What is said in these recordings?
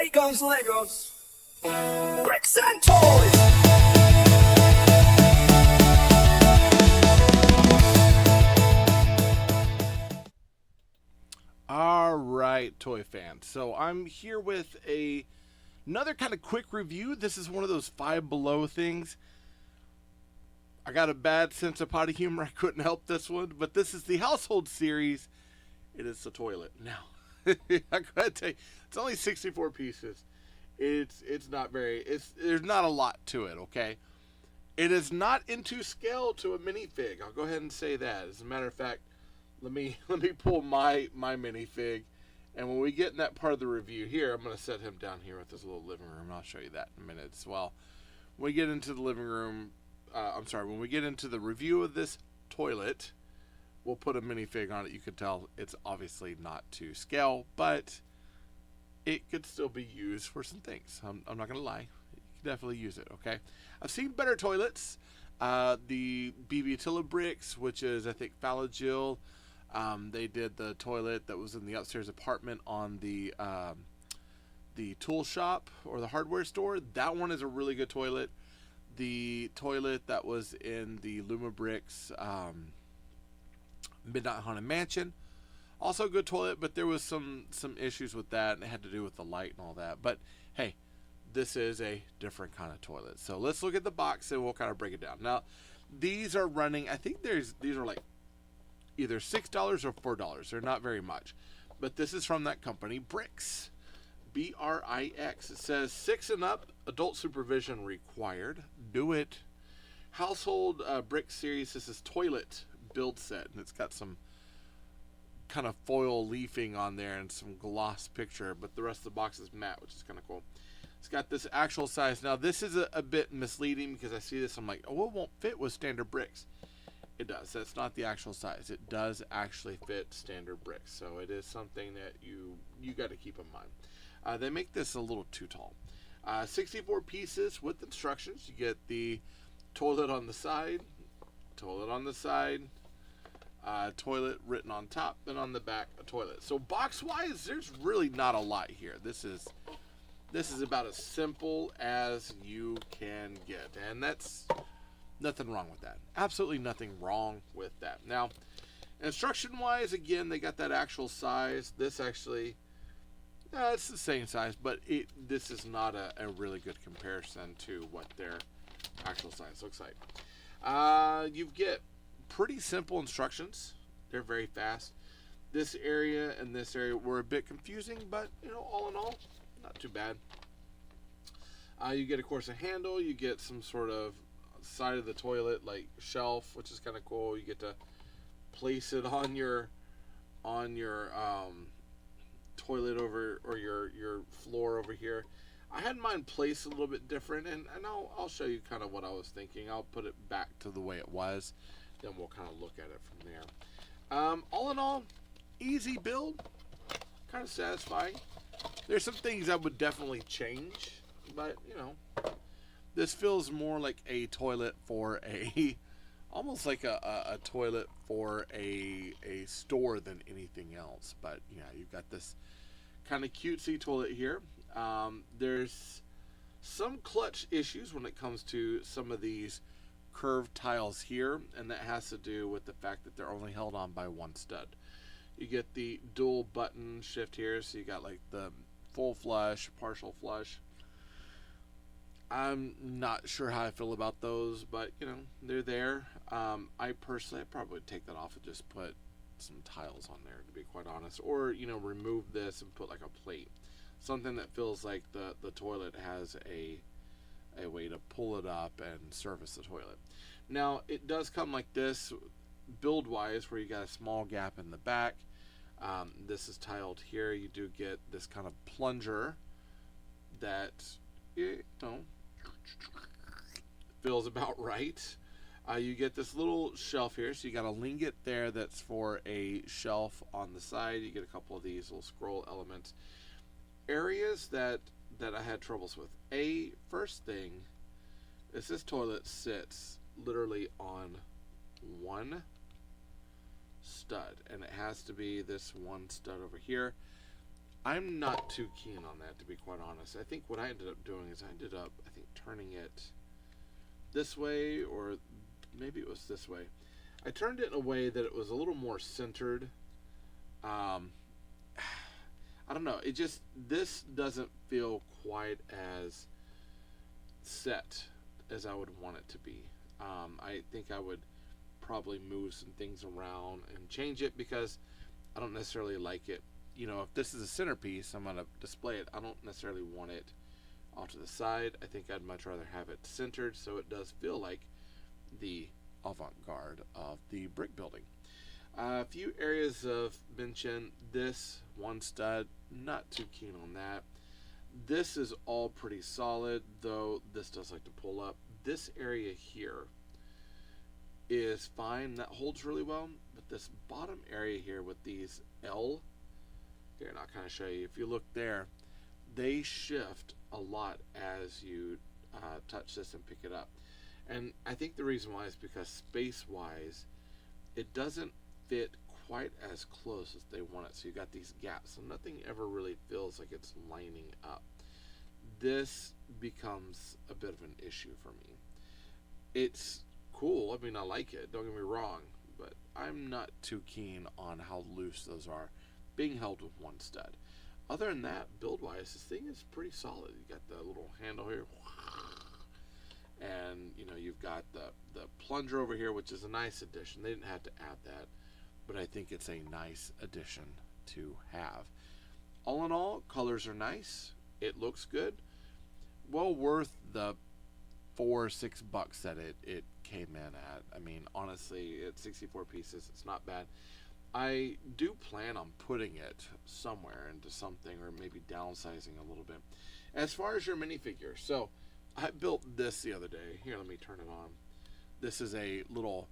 TayRayGun's Legos, bricks and toys. All right, toy fans. So I'm here with another kind of quick review. This is one of those Five Below things. I got a bad sense of potty humor. I couldn't help this one, but this is the Household series. It is the toilet. Now, I gotta tell you, it's only 64 pieces. It's not very. There's not a lot to it. Okay, it is not into scale to a minifig. I'll go ahead and say that. As a matter of fact, let me pull my minifig, and when we get in that part of the review here, I'm going to set him down here with this little living room. I'll show you that in a minute as well. When we get into the living room, when we get into the review of this toilet, we'll put a minifig on it. You can tell it's obviously not to scale, but it could still be used for some things. I'm not going to lie. You can definitely use it, okay? I've seen better toilets. The BB Tilla Brix, which is, I think, Falagil. They did the toilet that was in the upstairs apartment on the tool shop or the hardware store. That one is a really good toilet. The toilet that was in the Luma Brix Midnight Haunted Mansion, also a good toilet, but there was some issues with that, and it had to do with the light and all that. But hey, this is a different kind of toilet. So let's look at the box and we'll kind of break it down. Now, these are running, I think these are like either $6 or $4. They're not very much. But this is from that company, Brix. B-R-I-X. It says 6 and up, adult supervision required. Do it. Household Brix series. This is toilet build set. And it's got some kind of foil leafing on there and some gloss picture. But the rest of the box is matte, which is kind of cool. It's got this actual size. Now, this is a bit misleading because I see this. I'm like, oh, it won't fit with standard bricks. It does. That's not the actual size. It does actually fit standard bricks. So it is something that you got to keep in mind. They make this a little too tall. 64 pieces with instructions. You get the toilet on the side, toilet written on top, and on the back a toilet. So box-wise, there's really not a lot here. This is about as simple as you can get, and that's nothing wrong with that. Absolutely nothing wrong with that. Now, instruction-wise, again, they got that actual size. This actually, it's the same size, but this is not a really good comparison to what their actual size looks like. You get pretty simple instructions. They're very fast. This area and this area were a bit confusing, but all in all, not too bad. You get, of course, a handle. You get some sort of side of the toilet like shelf, which is kind of cool. You get to place it on your toilet over, or your floor over here. I had mine placed a little bit different, and I'll show you kind of what I was thinking. I'll put it back to the way it was, then we'll kind of look at it from there. All in all, easy build, kind of satisfying. There's some things I would definitely change, but this feels more like a toilet for almost like a toilet for a store than anything else. But yeah, you've got this kind of cutesy toilet here. There's some clutch issues when it comes to some of these curved tiles here, and that has to do with the fact that they're only held on by one stud. You get the dual button shift here, so you got like the full flush, partial flush. I'm not sure how I feel about those, but they're there. I personally, probably would take that off and just put some tiles on there, to be quite honest, or remove this and put like a plate, something that feels like the toilet has a way to pull it up and service the toilet. Now, it does come like this build wise, where you got a small gap in the back. This is tiled here. You do get this kind of plunger that feels about right. You get this little shelf here, so you got a lingot there that's for a shelf on the side. You get a couple of these little scroll elements. Areas that I had troubles with. First thing is this toilet sits literally on one stud, and it has to be this one stud over here. I'm not too keen on that, to be quite honest. I think what I ended up doing is I think, turning it this way, or maybe it was this way. I turned it in a way that it was a little more centered. Um, I don't know. This doesn't feel quite as set as I would want it to be. I think I would probably move some things around and change it, because I don't necessarily like it. You know, if this is a centerpiece, I'm going to display it. I don't necessarily want it off to the side. I think I'd much rather have it centered so it does feel like the avant-garde of the brick building. A few areas of mention. This one stud, not too keen on that. This is all pretty solid, though this does like to pull up. This area here is fine. That holds really well. But this bottom area here with these L, here, and I'll kind of show you. If you look there, they shift a lot as you touch this and pick it up. And I think the reason why is because space-wise, it doesn't fit quite as close as they want it. So you got these gaps, so nothing ever really feels like it's lining up. This becomes a bit of an issue for me. It's cool. I mean, I like it. Don't get me wrong, but I'm not too keen on how loose those are, being held with one stud. Other than that, build-wise, this thing is pretty solid. You got the little handle here, and you know, you've got the plunger over here, which is a nice addition. They didn't have to add that, but I think it's a nice addition to have. All in all, colors are nice. It looks good. Well worth the $4 or $6 that it came in at. I mean, honestly, it's 64 pieces. It's not bad. I do plan on putting it somewhere into something, or maybe downsizing a little bit. As far as your minifigure, so I built this the other day. Here, let me turn it on. This is a little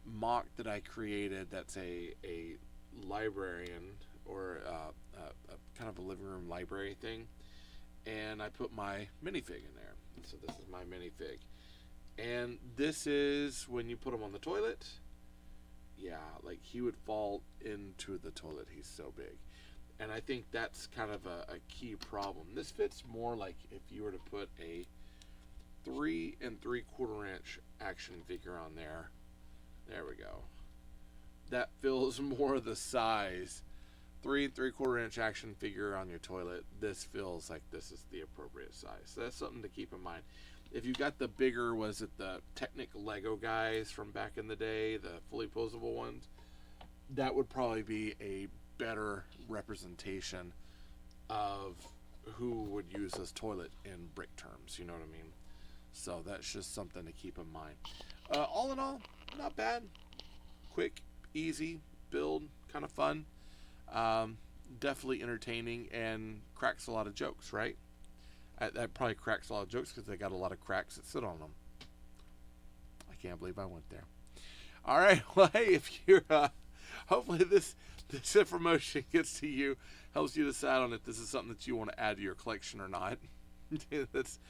mock that I created that's a librarian, or a kind of a living room library thing. And I put my minifig in there. So this is my minifig. And this is when you put him on the toilet. Yeah, like he would fall into the toilet. He's so big. And I think that's kind of a key problem. This fits more like if you were to put a 3 3/4 inch action figure on there. There we go. That feels more the size. 3 3/4 inch action figure on your toilet. This feels like this is the appropriate size. So that's something to keep in mind. If you got the bigger, was it the Technic Lego guys from back in the day, the fully posable ones, that would probably be a better representation of who would use this toilet in brick terms, you know what I mean? So that's just something to keep in mind. All in all, not bad. Quick, easy build, kind of fun. Definitely entertaining, and cracks a lot of jokes, right? That probably cracks a lot of jokes because they got a lot of cracks that sit on them. I can't believe I went there. All right, well, hey, if you're, hopefully this information gets to you, helps you decide on if this is something that you want to add to your collection or not. That's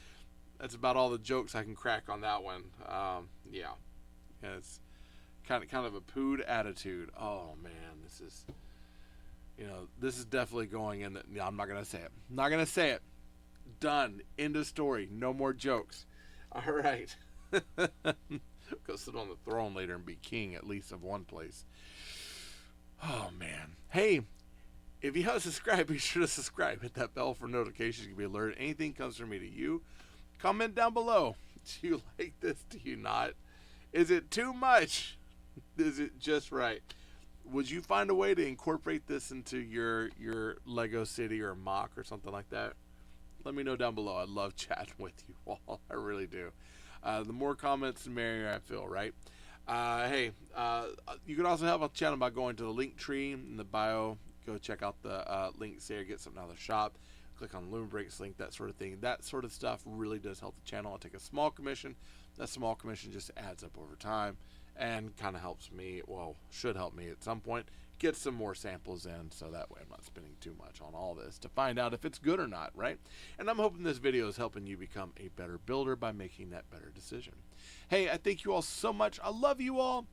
about all the jokes I can crack on that one. Yeah, it's kind of a pooed attitude. Oh man, this is definitely going in. I'm not gonna say it. Not gonna say it. Done. End of story. No more jokes. All right. Go sit on the throne later and be king, at least of one place. Oh man. Hey, if you haven't subscribed, be sure to subscribe. Hit that bell for notifications. You can be alerted. Anything comes from me to you. Comment down below. Do you like this? Do you not? Is it too much? Is it just right? Would you find a way to incorporate this into your Lego City or mock or something like that? Let me know down below. I love chatting with you all. I really do. The more comments, the merrier I feel, right? Hey, you can also help out the channel by going to the link tree in the bio. Go check out the links there. Get something out of the shop. Click on Loom Brix link, that sort of thing. That sort of stuff really does help the channel. I'll take a small commission. That small commission just adds up over time and kind of helps me, well, should help me at some point, get some more samples in, so that way I'm not spending too much on all this to find out if it's good or not, right? And I'm hoping this video is helping you become a better builder by making that better decision. Hey, I thank you all so much. I love you all.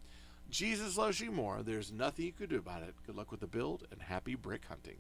Jesus loves you more. There's nothing you could do about it. Good luck with the build, and happy brick hunting.